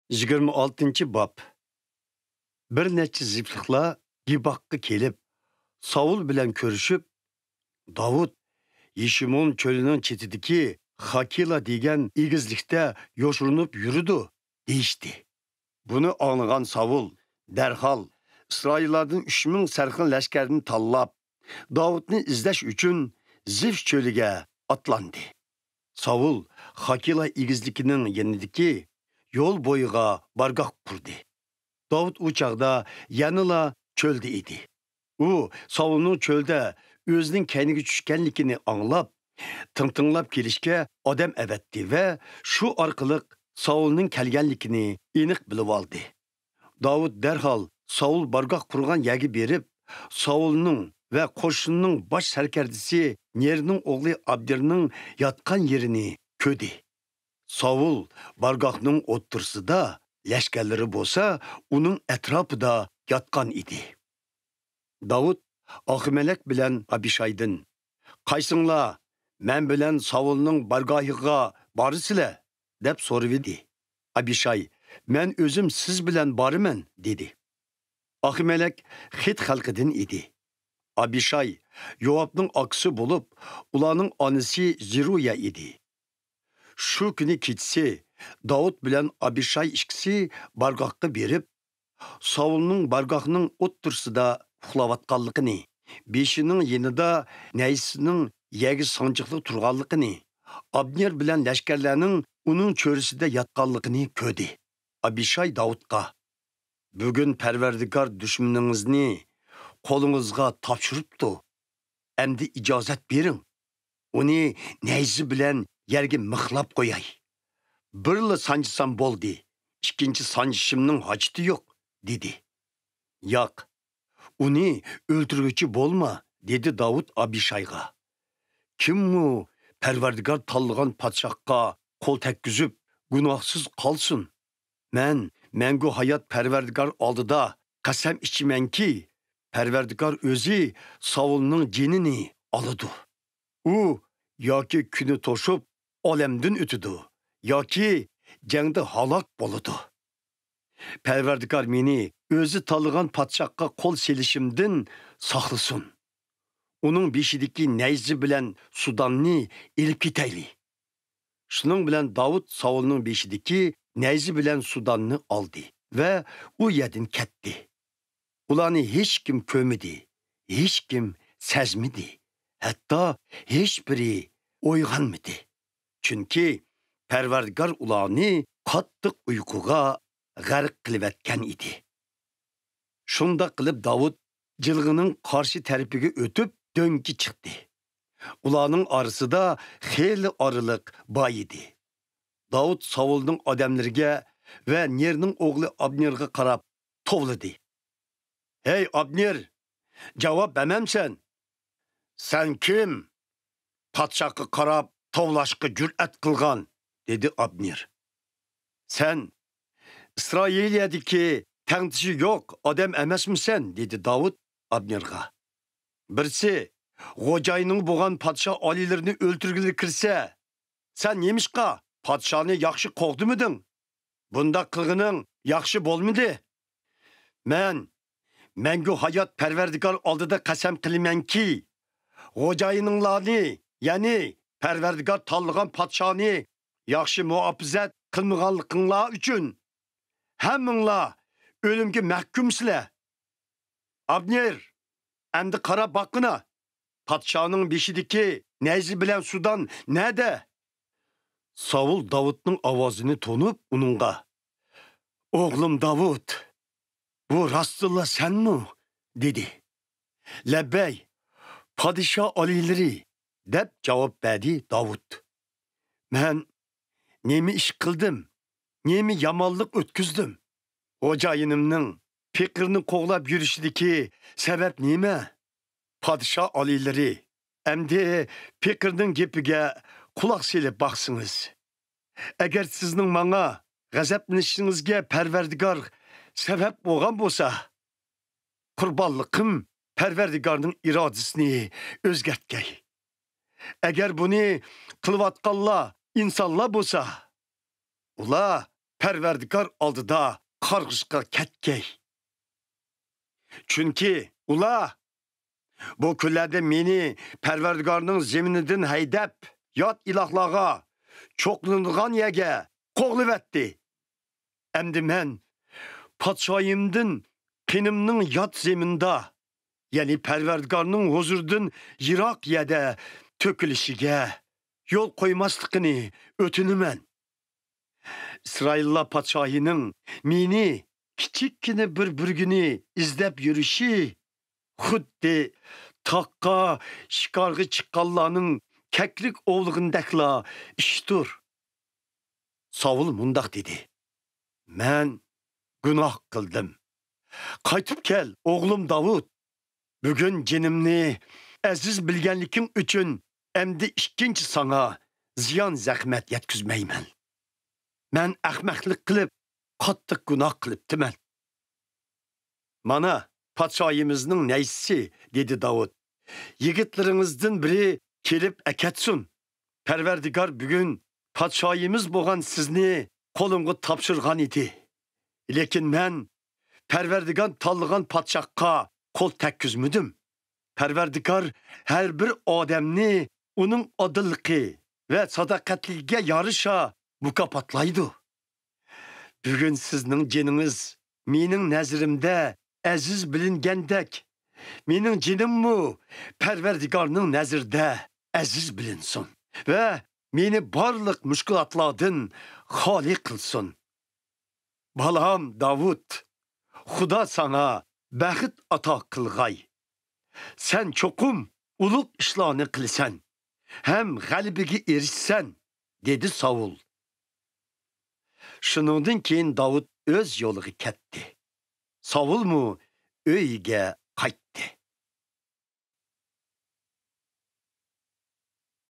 26 bab. Bir neçe zifliqlar Gibaqqa kelib, Savul bilan ko'rishib, Davud Yishimon cho'lining chetidagi Hakila degan egizlikda yoshirinib yuridi, deyishdi. Buni anglagan Savul darhol Isroillardan 3000 sarxin lashkarni tanlab, Davudni izlash uchun Zif cho'liga atlandi. Savul Hakila egizlikining yanidagi yo'l bo'yiga bargoh qurdi. Davud u chaqda yanıla cho'lda edi. U Savulning cho'lda o'zining kayniga tushganligini anglab, tinglab kelishga odam avatdi va shu orqali Savulning kelganligini aniq bilib oldi. Davud darhol Savul bargoh qurgan yerga berib, Savulning va qo'shinining bosh sarkardisi Nerning o'g'li Abdirning yotgan yerini ko'di. Savul bargohning o'ttirsida lashkarlari bo'lsa, uning atrofida yotgan edi. Davud Ahimelek bilan Abishaydin, "Qaysinglar, men bilan Savulning bargohiga borsizlar?" deb so'ravdi. Abishay, "Men o'zim siz bilan boriman" dedi. Ahimelek Xit xalqidan edi. Abishay Yoavning aksi bo'lib, ularning onasi Ziruya edi. Shu kuni kechsi Davud bilan Abishay ikkisi bargohga berib, Savulning bargohning o'ttirsida uxlayotganligini, beshining yonida naysining yagi sanchiqli turganligini, Abner bilan lashkarlarning uning cho'risida yotganligini ko'rdi. Abishay Davudga, "Bugun Parvardigor dushmaningizni qo'lingizga topshiribdi. Endi ijozat bering. Uni nayzi bilan yerga mixlab qo'yay. Birla sanchisam bo'ldi. Ikkinchi sanchishimning hojati yo'q" dedi. "Yo'q. Uni o'ltirguchi bo'lma", dedi Davud Abishayga. "Kim u Parvardigor tanlagan podshohga qo'l tekkizib, gunohsiz qolsin. Men mangu hayot Parvardigor oldida qasam ichimanki, Parvardigor o'zi Savulning jinini oladi. U yoki kuni to'shib olamdan o'tadi, yoki jangda halok bo'ladi. Parvardigor meni o'zi tanlagan podshohga qo'l selishimdan saqlasin. Uning beshidagi nayzi bilan Sudanni elib ketayli." Shuning bilan Davud Savulning beshidagi nayzi bilan Sudanni oldi va u yerdan ketdi. Ularni hech kim ko'midi, hech kim sezmidi, hatto hech biri o'yg'onmadi. Chunki Parvardigor ularni qattiq uyquga g'arq qilayotgan edi. Shunda qilib Davud jilg'ining qarshi tarafiga o'tib do'ngga chiqdi. Ularning orasida xeyli oraliq bor edi. Davud Savulning odamlariga va Nerning o'g'li Abnerga qarab tovladi. "Hey Abner, javob bermamsan? Sen kim? Podshohga qarab tovlashga jur'at qilgan?" dedi Abner. "Sen Isroiliyadagi tangtishi yo'q odam emasmisan?" dedi Davud Abnerga. "Birsi G'o'jayning bo'lgan podshoh olilarini o'ltirgili kirsa, sen nemishqa podshohni yaxshi qo'g'dimiding? Bunda qilganing yaxshi bo'lmadi. Mangu hayot Parvardigor oldida qasam qilamanki, G'o'jayininglarni, ya'ni Parvardigor tanlagan podshohni yaxshi muofizat qilmaganliginglar uchun hammanglar o'limga mahkumsizlar. Abner, endi qarab boqqina. Podshohning beshidagi nayzi bilan Sudan nerede?" Savul Davudning ovozini tonib uningga, "O'g'lim Davud, bu rostilla senmi?" dedi. "Labbay, podshoh olilari", deb javob berdi Davud. "Men nima ish qildim? Nima yomonlik o'tkazdim? Xo'jayinimning fikrni qo'g'lab yurishidagi sabab nima? Podshoh olilari, endi fikrning gapiga quloq selib baqsınız. Agar sizning menga g'azablanishingizga Parvardigor sabab bo'lgan bo'lsa, qurbonliqim Parvardigorning irodasini o'zgartgay. Agar buni qilayotganlar insonlar bo'lsa, ular Perverdigar aldıda qarğışqa ketgey. Çünki ula bu kunlarda meni Perverdigarning zeminidan haydab, yot ilohlarga, cho'qlingan yerga qo'g'livatdi. Endi men podshoyimdan qinimning yot zeminda, ya'ni Perverdigarning huzuridan yiroq yerda to'kilishiga yo'l qo'ymasligini o'tinaman. İsraillar podshohining meni kichikkina bir burgini izlab yurishi xuddi taqqa shikorga chiqqanlarning kaklik ovlig'indakla ishdir. Savul mundaq dedi. Men gunoh qildim. Qaytib kel, o'g'lim Davud. Bugun jinimni aziz bilganliking uchun endi ikkinchi sana ziyon zahmat yetkazmayman. Men ahmoqlik qilib, qattiq gunoh qilibdiman. Mana podshoyimizning naysi, dedi Davud. Yigitlaringizdan biri kelib akatsun. Perverdigar bugun podshoyimiz bo'lgan sizni qo'limga topshirgan edi. Lekin men Perverdigar tanlagan podshohga qo'l tekkizmedim. Perverdigar her bir odamni uning odilligi ve sadoqatligiga yarasha mukofotlaydi. Bugun sizning jininiz mening nazarimda aziz bilingandek, mening jinimmi Perverdigarning nazarida aziz bilinsin ve meni barliq mushkulotlardan xoli qilsin. Balam Davud, Xudo sana baxt ato qilg'ay. Sen cho'qim ulug' ishlarni qilsan, ham g'alabaga erishsan, dedi Savul. Shuningdan keyin Davud o'z yo'liga ketdi. Savulmu uyiga qaytdi.